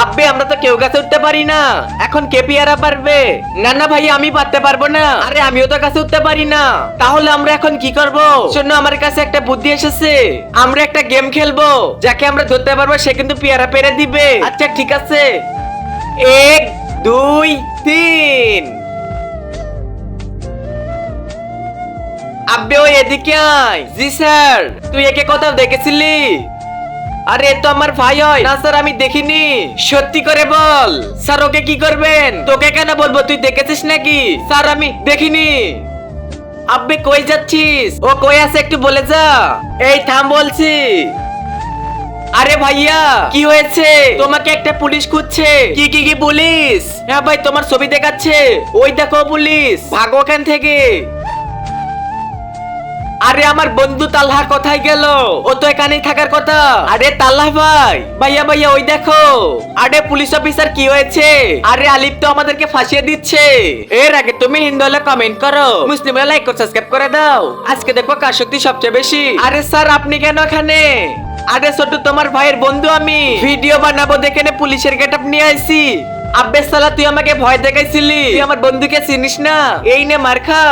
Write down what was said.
আব্বে আমরা তো কেউ গাছে উঠতে পারি না, এখন কে পেয়ারা পারবে? না না ভাই আমি পারতে পারবো না। আরে আমিও তো গাছে উঠতে পারি না, তাহলে আমরা এখন কি করব? শোনো আমার কাছে একটা বুদ্ধি এসেছে, আমরা একটা গেম খেলবো, যাকে আমরা ধরতে পারবো সে কিন্তু পেয়ারা পেরে দিবে। আচ্ছা ঠিক আছে, 1 2 3। আব্বে ওই এদিকে আয়। জি স্যার। তুই একে কোথাও দেখেছিলি? আরে এ তো আমার ভাই হয় না স্যার, আমি দেখিনি। সত্যি করে বল স্যার, ওকে কি করবেন? তোকে কেন বলবো, তুই দেখেছিস নাকি? স্যার আমি দেখিনি। আব্বে কই যাচ্ছিস? ও কই আছে একটু বলে যা। এই থাম বলছি। আরে ভাইয়া কি হয়েছে? তোমাকে একটা পুলিশ খুঁজছে। কি কি কি পুলিশ? হ্যাঁ ভাই তোমার ছবি দেখাচ্ছে, ওই দেখো পুলিশ, ভাগো ওখান থেকে। আরে আমার বন্ধু তালহা কোথায় গেল? ও তো এখানেই থাকার কথা। আরে তালহা ভাই, ভাইয়া ভাইয়া ওই দেখো। আরে পুলিশ অফিসার কি হয়েছে? আরে আলিফ তো আমাদেরকে ফাঁসিয়ে দিচ্ছে। এর আগে তুমি হিন্দু হলে কমেন্ট করো, মুসলিম হলে লাইক করে সাবস্ক্রাইব করে দাও। আজকে দেখো কার শক্তি সবচেয়ে বেশি। আরে স্যার আপনি কেন এখানে? আরে ছোট তোমার ভাইয়ের বন্ধু আমি, ভিডিও বানাবো দেখে পুলিশের গেটআপ নিয়ে আইছি। আব্বে সালা তুই আমাকে ভয় দেখাইছিলি, তুই আমার বন্ধুকে চিনিস না, এই নে মার খা।